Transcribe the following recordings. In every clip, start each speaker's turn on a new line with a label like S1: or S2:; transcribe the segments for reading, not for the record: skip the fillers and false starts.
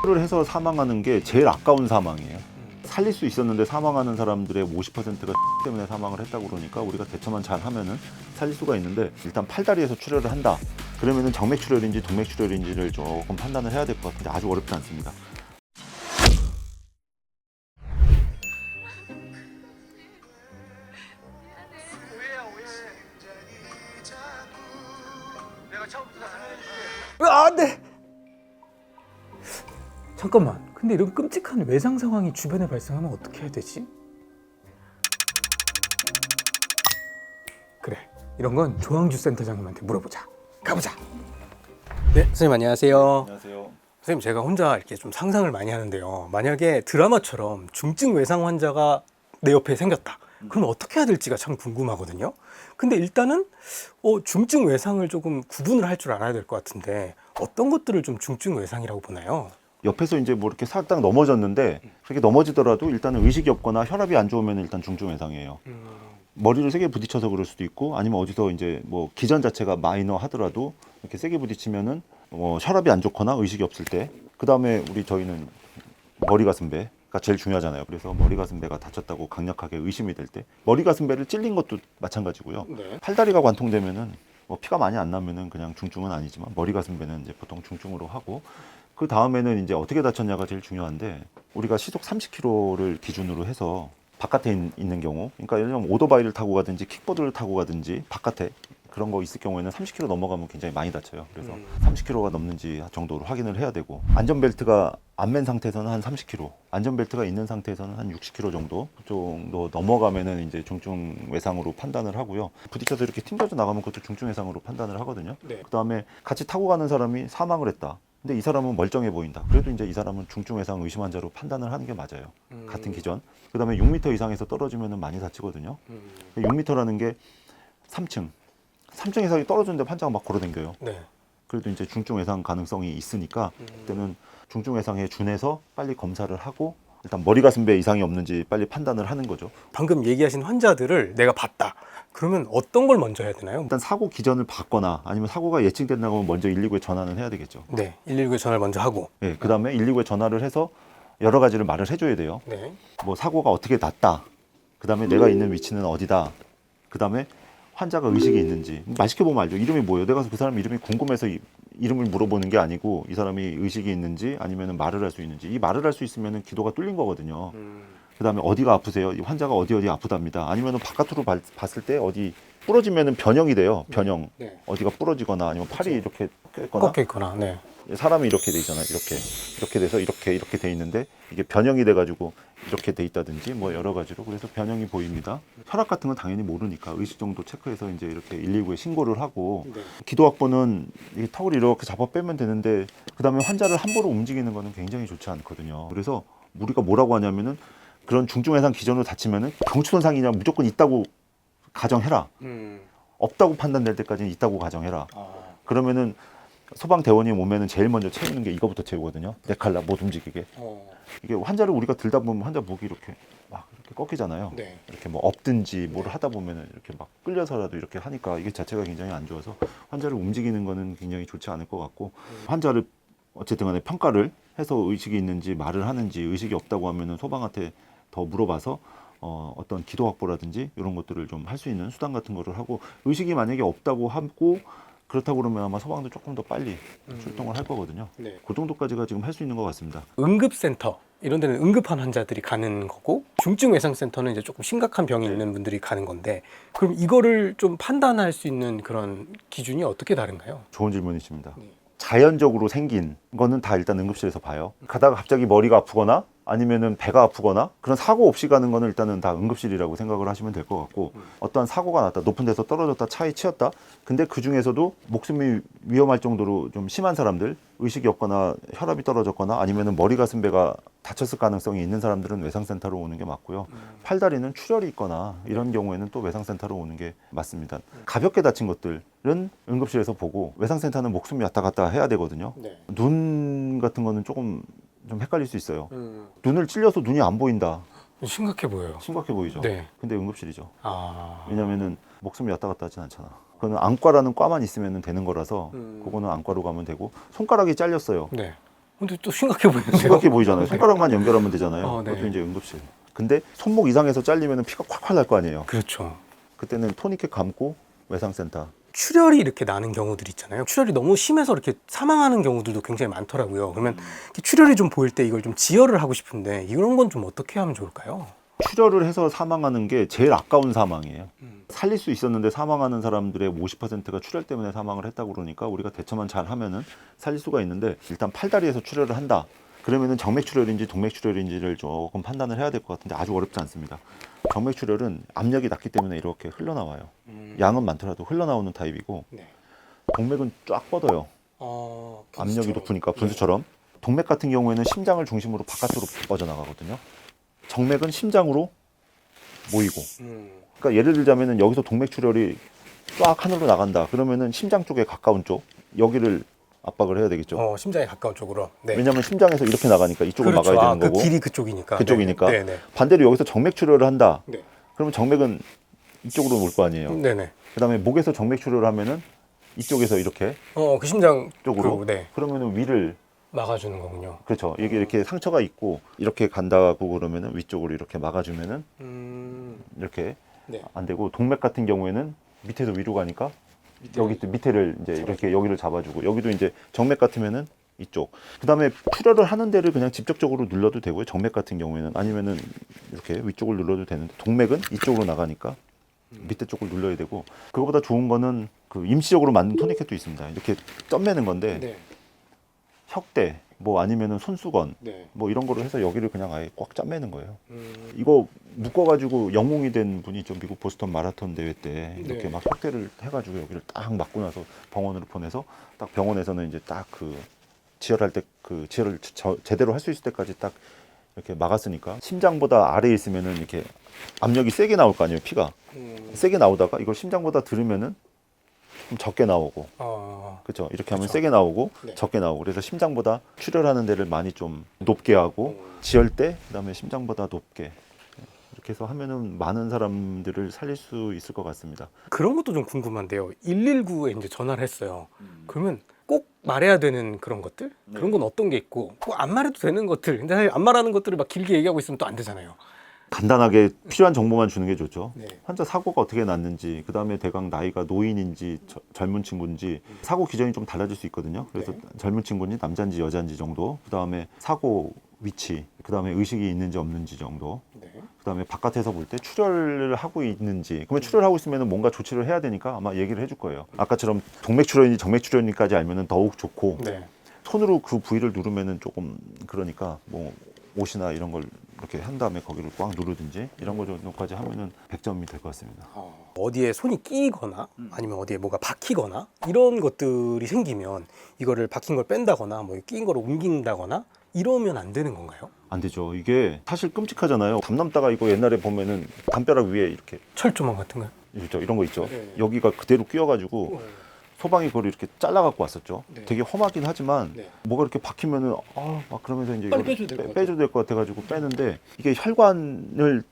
S1: 를 해서 사망하는 게 제일 아까운 사망이에요. 살릴 수 있었는데 사망하는 사람들의 50%가 때문에 사망을 했다고 그러니까 우리가 대처만 잘 하면은 살릴 수가 있는데 일단 팔다리에서 출혈을 한다. 그러면은 정맥 출혈인지 동맥 출혈인지를 조금 판단을 해야 될 것 같은데 아주 어렵지 않습니다.
S2: 내가 처음부터 다 설명해줄게.
S3: 안 돼! 잠깐만, 근데 이런 끔찍한 외상 상황이 주변에 발생하면 어떻게 해야 되지? 그래, 이런 건 조항주 센터장님한테 물어보자. 가보자. 네, 선생님 안녕하세요.
S1: 안녕하세요.
S3: 선생님, 제가 혼자 이렇게 좀 상상을 많이 하는데요. 만약에 드라마처럼 중증 외상 환자가 내 옆에 생겼다. 그럼 어떻게 해야 될지가 참 궁금하거든요. 근데 일단은 중증 외상을 조금 구분을 할 줄 알아야 될 것 같은데 어떤 것들을 좀 중증 외상이라고 보나요?
S1: 옆에서 이제 뭐 이렇게 살짝 넘어졌는데 그렇게 넘어지더라도 일단은 의식이 없거나 혈압이 안 좋으면 일단 중증 외상이에요. 머리를 세게 부딪혀서 그럴 수도 있고 아니면 어디서 이제 뭐 기전 자체가 마이너 하더라도 이렇게 세게 부딪히면은 혈압이 안 좋거나 의식이 없을 때 그다음에 저희는 머리 가슴배가 제일 중요하잖아요. 그래서 머리 가슴배가 다쳤다고 강력하게 의심이 될 때 머리 가슴배를 찔린 것도 마찬가지고요.
S3: 네.
S1: 팔다리가 관통되면은 피가 많이 안 나면은 그냥 중증은 아니지만 머리 가슴배는 이제 보통 중증으로 하고 그 다음에는 이제 어떻게 다쳤냐가 제일 중요한데 우리가 시속 30km를 기준으로 해서 바깥에 있는 경우 그러니까 예를 들면 오토바이를 타고 가든지 킥보드를 타고 가든지 바깥에 그런 거 있을 경우에는 30km 넘어가면 굉장히 많이 다쳐요. 그래서 30km가 넘는지 정도로 확인을 해야 되고 안전벨트가 안 맨 상태에서는 한 30km 안전벨트가 있는 상태에서는 한 60km 정도 넘어가면은 이제 중증 외상으로 판단을 하고요. 부딪혀서 이렇게 튕겨져 나가면 그것도 중증 외상으로 판단을 하거든요.
S3: 네.
S1: 그다음에 같이 타고 가는 사람이 사망을 했다. 근데 이 사람은 멀쩡해 보인다. 그래도 이제 이 사람은 중증 외상 의심 환자로 판단을 하는 게 맞아요. 같은 기전. 그다음에 6m 이상에서 떨어지면은 많이 다치거든요. 6m라는 게 3층 이상이 떨어졌는데 환자가 막 걸어댕겨요.
S3: 네.
S1: 그래도 이제 중증 외상 가능성이 있으니까 그때는 중증 외상에 준해서 빨리 검사를 하고 일단 머리 가슴배 이상이 없는지 빨리 판단을 하는 거죠.
S3: 방금 얘기하신 환자들을 내가 봤다. 그러면 어떤 걸 먼저 해야 되나요?
S1: 일단 사고 기전을 받거나 아니면 사고가 예측된다고 하면 먼저 119에 전화는 해야 되겠죠.
S3: 네, 119에 전화를 먼저 하고.
S1: 네, 그다음에 119에 전화를 해서 여러 가지를 말을 해줘야 돼요.
S3: 네.
S1: 뭐 사고가 어떻게 났다. 그다음에 내가 있는 위치는 어디다. 그다음에 환자가 의식이 있는지 맛있게 보면 알죠. 이름이 뭐예요? 내가 그 사람 이름이 궁금해서 이름을 물어보는 게 아니고 이 사람이 의식이 있는지 아니면 말을 할 수 있는지 이 말을 할 수 있으면 기도가 뚫린 거거든요. 그다음에 어디가 아프세요? 이 환자가 어디 아프답니다. 아니면 바깥으로 봤을 때 어디 부러지면은 변형이 돼요. 변형.
S3: 네.
S1: 어디가 부러지거나 아니면 팔이 이렇게 꺾거나
S3: 꺾여 있거나. 네.
S1: 사람이 이렇게 돼 있잖아요. 이렇게 돼서 이렇게 돼 있는데 이게 변형이 돼 가지고 이렇게 돼 있다든지 뭐 여러 가지로 그래서 변형이 보입니다. 혈압 같은 건 당연히 모르니까 의식 정도 체크해서 이제 이렇게 119에 신고를 하고
S3: 네.
S1: 기도 확보는 이 턱을 이렇게 잡아 빼면 되는데 그다음에 환자를 함부로 움직이는 거는 굉장히 좋지 않거든요. 그래서 우리가 뭐라고 하냐면은 그런 중증 외상 기전으로 다치면은 경추 손상이냐 무조건 있다고 가정해라. 없다고 판단될 때까지는 있다고 가정해라. 그러면은 소방대원이 오면은 제일 먼저 채우는 게 이거부터 채우거든요. 네 칼라 못 움직이게. 이게 환자를 우리가 들다 보면 환자 목이 이렇게 막 이렇게 꺾이잖아요.
S3: 네.
S1: 이렇게 뭐 엎든지 뭘 하다 보면은 이렇게 막 끌려서라도 이렇게 하니까 이게 자체가 굉장히 안 좋아서 환자를 움직이는 거는 굉장히 좋지 않을 것 같고 환자를 어쨌든 간에 평가를 해서 의식이 있는지 말을 하는지 의식이 없다고 하면은 소방한테 더 물어봐서 어떤 기도 확보라든지 이런 것들을 좀 할 수 있는 수단 같은 거를 하고 의식이 만약에 없다고 하고 그렇다고 그러면 아마 소방도 조금 더 빨리 출동을 할 거거든요.
S3: 네.
S1: 그 정도까지가 지금 할 수 있는 것 같습니다.
S3: 응급센터 이런 데는 응급한 환자들이 가는 거고 중증 외상센터는 이제 조금 심각한 병이 있는 분들이 가는 건데 그럼 이거를 좀 판단할 수 있는 그런 기준이 어떻게 다른가요?
S1: 좋은 질문이십니다.
S3: 네.
S1: 자연적으로 생긴 거는 다 일단 응급실에서 봐요. 가다가 갑자기 머리가 아프거나 아니면은 배가 아프거나 그런 사고 없이 가는 거는 일단은 다 응급실이라고 생각을 하시면 될 것 같고 어떠한 사고가 났다 높은 데서 떨어졌다 차에 치였다 근데 그 중에서도 목숨이 위험할 정도로 좀 심한 사람들 의식이 없거나 혈압이 떨어졌거나 아니면은 머리 가슴배가 다쳤을 가능성이 있는 사람들은 외상센터로 오는 게 맞고요. 팔다리는 출혈이 있거나 이런 경우에는 또 외상센터로 오는 게 맞습니다. 가볍게 다친 것들은 응급실에서 보고 외상센터는 목숨이 왔다 갔다 해야 되거든요.
S3: 네.
S1: 눈 같은 거는 조금 좀 헷갈릴 수 있어요. 눈을 찔려서 눈이 안 보인다.
S3: 심각해 보여요.
S1: 심각해 보이죠.
S3: 네.
S1: 근데 응급실이죠.
S3: 아.
S1: 왜냐면은 목숨이 왔다 갔다 하진 않잖아. 그거는 안과라는 과만 있으면 되는 거라서 그거는 안과로 가면 되고 손가락이 잘렸어요.
S3: 네. 근데 또 심각해 보이는데요.
S1: 심각해 보이잖아요. 손가락만 연결하면 되잖아요.
S3: 네.
S1: 그것도 이제 응급실. 근데 손목 이상에서 잘리면 피가 콸콸 날 거 아니에요.
S3: 그렇죠.
S1: 그때는 토니켓 감고 외상센터.
S3: 출혈이 이렇게 나는 경우들 있잖아요. 출혈이 너무 심해서 이렇게 사망하는 경우들도 굉장히 많더라고요. 그러면 이렇게 출혈이 좀 보일 때 이걸 좀 지혈을 하고 싶은데 이런 건 좀 어떻게 하면 좋을까요?
S1: 출혈을 해서 사망하는 게 제일 아까운 사망이에요. 살릴 수 있었는데 사망하는 사람들의 50%가 출혈 때문에 사망을 했다고 그러니까 우리가 대처만 잘 하면은 살릴 수가 있는데 일단 팔다리에서 출혈을 한다. 그러면은 정맥출혈인지 동맥출혈인지를 조금 판단을 해야 될 것 같은데 아주 어렵지 않습니다. 정맥출혈은 압력이 낮기 때문에 이렇게 흘러나와요. 양은 많더라도 흘러나오는 타입이고
S3: 네.
S1: 동맥은 쫙 뻗어요. 압력이 높으니까 분수처럼. 동맥 같은 경우에는 심장을 중심으로 바깥으로 뻗어나가거든요. 정맥은 심장으로 모이고. 그러니까 예를 들자면은 여기서 동맥출혈이 쫙 하늘로 나간다. 그러면은 심장 쪽에 가까운 쪽 여기를 압박을 해야 되겠죠.
S3: 심장에 가까운 쪽으로. 네.
S1: 왜냐하면 심장에서 이렇게 나가니까 이쪽을
S3: 그렇죠.
S1: 막아야 되는
S3: 그
S1: 거고.
S3: 길이 그쪽이니까.
S1: 그쪽이니까.
S3: 네네.
S1: 반대로 여기서 정맥출혈을 한다.
S3: 네.
S1: 그러면 정맥은 이쪽으로 올 거 아니에요.
S3: 네네.
S1: 그다음에 목에서 정맥출혈을 하면은 이쪽에서 이렇게
S3: 그 심장
S1: 쪽으로.
S3: 네.
S1: 그러면은 위를
S3: 막아주는 거군요.
S1: 그렇죠. 이게 이렇게 상처가 있고 이렇게 간다고 그러면은 위쪽으로 이렇게 막아주면은 이렇게
S3: 네.
S1: 안 되고 동맥 같은 경우에는 밑에서 위로 가니까 여기 밑에를 이제 이렇게 여기를 잡아주고 여기도 이제 정맥 같으면은 이쪽. 그다음에 출혈을 하는 데를 그냥 직접적으로 눌러도 되고요. 정맥 같은 경우에는 아니면은 이렇게 위쪽을 눌러도 되는데 동맥은 이쪽으로 나가니까 밑에 쪽을 눌러야 되고 그거보다 좋은 거는 그 임시적으로 만든 토니켓도 있습니다. 이렇게 점 매는 건데
S3: 네.
S1: 혁대 뭐 아니면은 손수건
S3: 네.
S1: 뭐 이런 거로 해서 여기를 그냥 아예 꽉 짜매는 거예요. 이거 묶어가지고 영웅이 된 분이 좀 미국 보스턴 마라톤 대회 때 이렇게
S3: 네.
S1: 막 혁대를 해가지고 여기를 딱 맞고 나서 병원으로 보내서 딱 병원에서는 이제 딱 그 지혈할 때 그 지혈을 제대로 할 수 있을 때까지 딱 이렇게 막았으니까 심장보다 아래에 있으면은 이렇게 압력이 세게 나올 거 아니에요. 피가 세게 나오다가 이걸 심장보다 들으면은 좀 적게 나오고 그렇죠. 이렇게 하면
S3: 그쵸.
S1: 세게 나오고
S3: 네.
S1: 적게 나오고 그래서 심장보다 출혈하는 데를 많이 좀 높게 하고 지혈 때 그다음에 심장보다 높게 이렇게 해서 하면은 많은 사람들을 살릴 수 있을 것 같습니다.
S3: 그런 것도 좀 궁금한데요. 119에 이제 전화를 했어요. 그러면 꼭 말해야 되는 그런 것들? 그런 건 어떤 게 있고 꼭 안 말해도 되는 것들. 근데 사실 안 말하는 것들을 막 길게 얘기하고 있으면 또 안 되잖아요.
S1: 간단하게 필요한 정보만 주는 게 좋죠.
S3: 네.
S1: 환자 사고가 어떻게 났는지, 그다음에 대강 나이가 노인인지 젊은 친구인지 사고 기전이 좀 달라질 수 있거든요. 그래서
S3: 네.
S1: 젊은 친구인지 남자인지 여자인지 정도, 그다음에 사고 위치, 그다음에 의식이 있는지 없는지 정도,
S3: 네.
S1: 그다음에 바깥에서 볼 때 출혈을 하고 있는지, 그러면 출혈하고 있으면 뭔가 조치를 해야 되니까 아마 얘기를 해줄 거예요. 아까처럼 동맥출혈인지 정맥출혈인지까지 알면은 더욱 좋고
S3: 네.
S1: 손으로 그 부위를 누르면은 조금 그러니까 뭐 옷이나 이런 걸 이렇게 한 다음에 거기를 꽉 누르든지 이런 거 정도까지 하면은 100점이 될 것 같습니다.
S3: 어디에 손이 끼거나 아니면 어디에 뭐가 박히거나 이런 것들이 생기면 이거를 박힌 걸 뺀다거나 뭐 끼인 거를 옮긴다거나 이러면 안 되는 건가요?
S1: 안 되죠. 이게 사실 끔찍하잖아요. 담 남다가 이거 옛날에 보면은 담벼락 위에 이렇게
S3: 철조망 같은 거요?
S1: 있죠. 이런 거 있죠.
S3: 네.
S1: 여기가 그대로 끼어가지고 소방이 그걸 이렇게 잘라갖고 왔었죠.
S3: 네.
S1: 되게 험하긴 하지만
S3: 네.
S1: 뭐가 이렇게 박히면은 막 그러면서 이제
S3: 빨리
S1: 이거를
S3: 빼줘야 될것
S1: 빼줘야 될 것 같아가지고 빼는데 이게 혈관을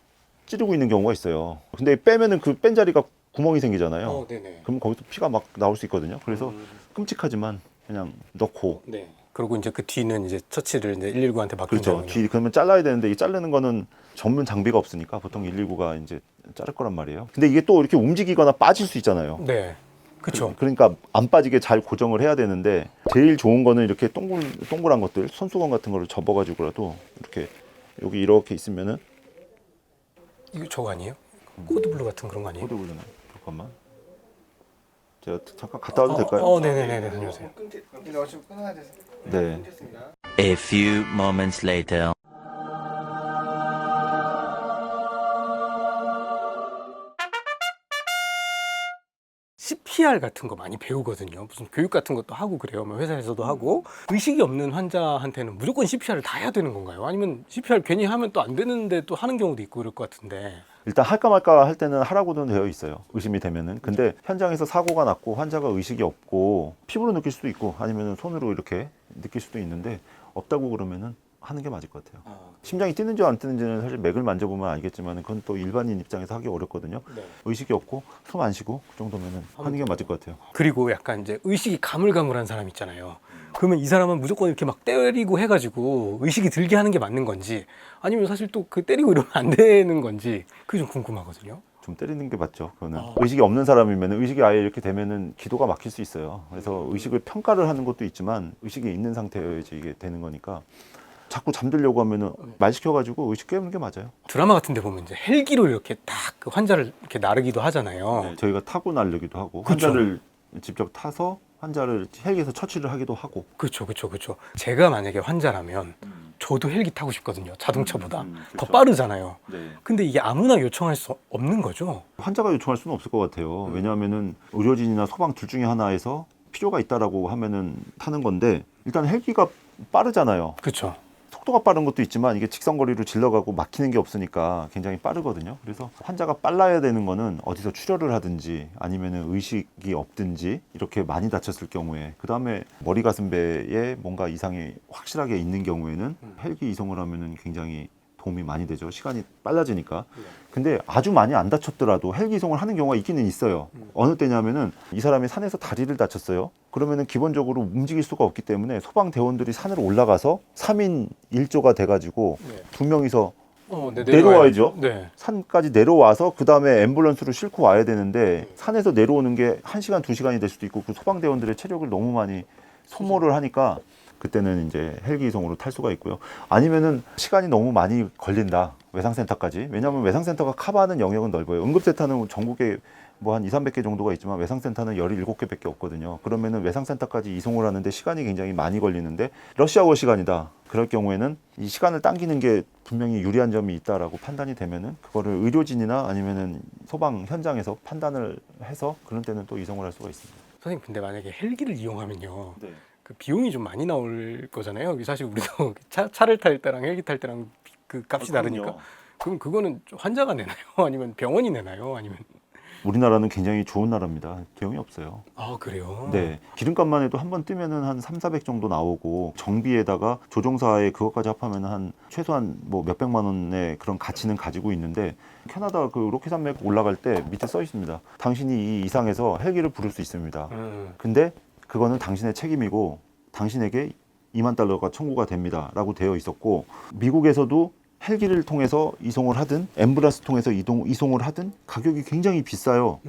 S1: 찌르고 있는 경우가 있어요. 근데 빼면은 그 뺀 자리가 구멍이 생기잖아요.
S3: 네네.
S1: 그럼 거기서 피가 막 나올 수 있거든요. 그래서 끔찍하지만 그냥 넣고
S3: 네. 그리고 이제 그 뒤는 이제 처치를 이제 119한테
S1: 그렇죠.
S3: 맡긴다는
S1: 뒤 그러면 잘라야 되는데 이 자르는 거는 전문 장비가 없으니까 보통 119가 이제 자를 거란 말이에요. 근데 이게 또 이렇게 움직이거나 빠질 수 있잖아요.
S3: 네. 그렇죠.
S1: 그러니까 안 빠지게 잘 고정을 해야 되는데 제일 좋은 거는 이렇게 동글한 것들 손수건 같은 거를 접어가지고라도 이렇게 여기 이렇게 있으면은
S3: 이거 저거 아니에요? 코드블루 같은 그런 거 아니에요?
S1: 어디 보려나? 잠깐만. 제가 잠깐 갔다 와도 될까요?
S3: 네네네. 다녀오세요.
S2: 이거 지금 끊어야 돼서
S1: 네.
S2: 끊겠습니다.
S4: A few moments later.
S3: CPR 같은 거 많이 배우거든요. 무슨 교육 같은 것도 하고 그래요. 뭐 회사에서도 하고. 의식이 없는 환자한테는 무조건 CPR을 다 해야 되는 건가요? 아니면 CPR 괜히 하면 또 안 되는데 또 하는 경우도 있고 그럴 것 같은데.
S1: 일단 할까 말까 할 때는 하라고는 되어 있어요. 의심이 되면은. 근데 현장에서 사고가 났고 환자가 의식이 없고 피부로 느낄 수도 있고 아니면은 손으로 이렇게 느낄 수도 있는데 없다고 그러면은 하는 게 맞을 것 같아요. 심장이 뛰는지 안 뛰는지는 사실 맥을 만져보면 알겠지만 그건 또 일반인 입장에서 하기 어렵거든요.
S3: 네.
S1: 의식이 없고 숨 안 쉬고 그 정도면은 하는 게 맞을 것 같아요.
S3: 그리고 약간 이제 의식이 가물가물한 사람 있잖아요. 그러면 이 사람은 무조건 이렇게 막 때리고 해가지고 의식이 들게 하는 게 맞는 건지 아니면 사실 또 그 때리고 이러면 안 되는 건지 그게 좀 궁금하거든요.
S1: 좀 때리는 게 맞죠. 그거는 의식이 없는 사람이면 의식이 아예 이렇게 되면은 기도가 막힐 수 있어요. 그래서 의식을 평가를 하는 것도 있지만 의식이 있는 상태여야지 이게 되는 거니까 자꾸 잠들려고 하면은 말 시켜가지고 의식 깨우는 게 맞아요.
S3: 드라마 같은 데 보면 이제 헬기로 이렇게 딱 그 환자를 이렇게 나르기도 하잖아요.
S1: 네, 저희가 타고 나르기도 하고
S3: 그쵸.
S1: 환자를 직접 타서 환자를 헬기에서 처치를 하기도 하고.
S3: 그렇죠. 제가 만약에 환자라면 저도 헬기 타고 싶거든요. 자동차보다 더
S1: 그쵸.
S3: 빠르잖아요.
S1: 네.
S3: 근데 이게 아무나 요청할 수 없는 거죠.
S1: 환자가 요청할 수는 없을 것 같아요. 왜냐하면은 의료진이나 소방 둘 중에 하나에서 필요가 있다라고 하면은 타는 건데 일단 헬기가 빠르잖아요.
S3: 그렇죠.
S1: 속도가 빠른 것도 있지만 이게 직선거리로 질러가고 막히는 게 없으니까 굉장히 빠르거든요. 그래서 환자가 빨라야 되는 거는 어디서 출혈을 하든지 아니면은 의식이 없든지 이렇게 많이 다쳤을 경우에 그 다음에 머리 가슴배에 뭔가 이상이 확실하게 있는 경우에는 헬기 이송을 하면은 굉장히 도움이 많이 되죠. 시간이 빨라지니까. 근데 아주 많이 안 다쳤더라도 헬기 이송을 하는 경우가 있기는 있어요. 어느 때냐면은 이 사람이 산에서 다리를 다쳤어요. 그러면은 기본적으로 움직일 수가 없기 때문에 소방대원들이 산을 올라가서 3인 1조가 돼가지고
S3: 네.
S1: 두 명이서
S3: 네,
S1: 내려와야죠.
S3: 네.
S1: 산까지 내려와서 그 다음에 앰뷸런스로 싣고 와야 되는데 산에서 내려오는 게 1시간, 2시간이 될 수도 있고 그 소방대원들의 체력을 너무 많이 소모를 하니까 그때는 이제 헬기 이송으로 탈 수가 있고요. 아니면은 시간이 너무 많이 걸린다. 외상센터까지. 왜냐하면 외상센터가 커버하는 영역은 넓어요. 응급센터는 전국에 뭐 한 200~300개 정도가 있지만 외상센터는 17개밖에 없거든요. 그러면은 외상센터까지 이송을 하는데 시간이 굉장히 많이 걸리는데 러시아워 시간이다. 그럴 경우에는 이 시간을 당기는 게 분명히 유리한 점이 있다라고 판단이 되면은 그거를 의료진이나 아니면은 소방 현장에서 판단을 해서 그런 때는 또 이송을 할 수가 있습니다.
S3: 선생님 근데 만약에 헬기를 이용하면요.
S1: 네.
S3: 그 비용이 좀 많이 나올 거잖아요. 사실 우리도 차를 탈 때랑 헬기 탈 때랑 그 값이 다르니까. 그럼 그거는 환자가 내나요? 아니면 병원이 내나요? 아니면
S1: 우리나라는 굉장히 좋은 나라입니다. 비용이 없어요.
S3: 아 그래요?
S1: 네. 기름값만 해도 한 번 뜨면은 한 300~400 정도 나오고 정비에다가 조종사에 그것까지 합하면 한 최소한 뭐 몇백만 원의 그런 가치는 가지고 있는데 캐나다 그 로키산맥 올라갈 때 밑에 써 있습니다. 당신이 이 이상에서 헬기를 부를 수 있습니다. 근데 그거는 당신의 책임이고 당신에게 $20,000가 청구가 됩니다. 라고 되어 있었고 미국에서도 헬기를 통해서 이송을 하든 앰뷸런스 통해서 이송을 하든 가격이 굉장히 비싸요.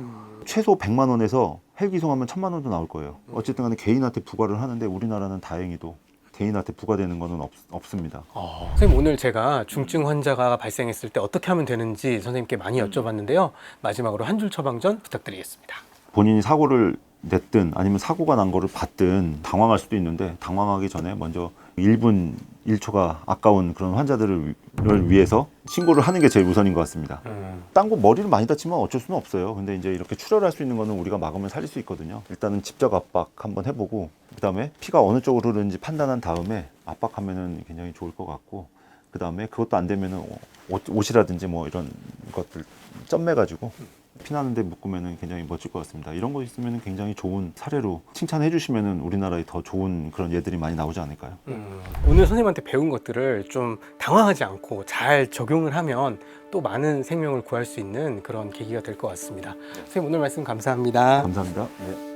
S1: 최소 100만 원에서 헬기 이송하면 1,000만 원도 나올 거예요. 어쨌든 간에 개인한테 부과를 하는데 우리나라는 다행히도 개인한테 부과되는 거는 없습니다.
S3: 선생님 오늘 제가 중증 환자가 발생했을 때 어떻게 하면 되는지 선생님께 많이 여쭤봤는데요. 마지막으로 한 줄 처방전 부탁드리겠습니다.
S1: 본인이 사고를 냈든 아니면 사고가 난 거를 봤든 당황할 수도 있는데 당황하기 전에 먼저 1분 1초가 아까운 그런 환자들을 위해서 신고를 하는 게 제일 우선인 것 같습니다. 딴 거 머리를 많이 다치면 어쩔 수는 없어요. 근데 이제 이렇게 출혈할 수 있는 거는 우리가 막으면 살릴 수 있거든요. 일단은 집적 압박 한번 해보고 그다음에 피가 어느 쪽으로 흐르는지 판단한 다음에 압박하면은 굉장히 좋을 것 같고 그다음에 그것도 안 되면은 옷이라든지 뭐 이런 것들 점매가지고 피나는데 묶으면은 굉장히 멋질 것 같습니다. 이런 거 있으면 굉장히 좋은 사례로 칭찬해 주시면은 우리나라에 더 좋은 그런 예들이 많이 나오지 않을까요?
S3: 오늘 선생님한테 배운 것들을 좀 당황하지 않고 잘 적용을 하면 또 많은 생명을 구할 수 있는 그런 계기가 될 것 같습니다. 선생님 오늘 말씀 감사합니다.
S1: 감사합니다. 네.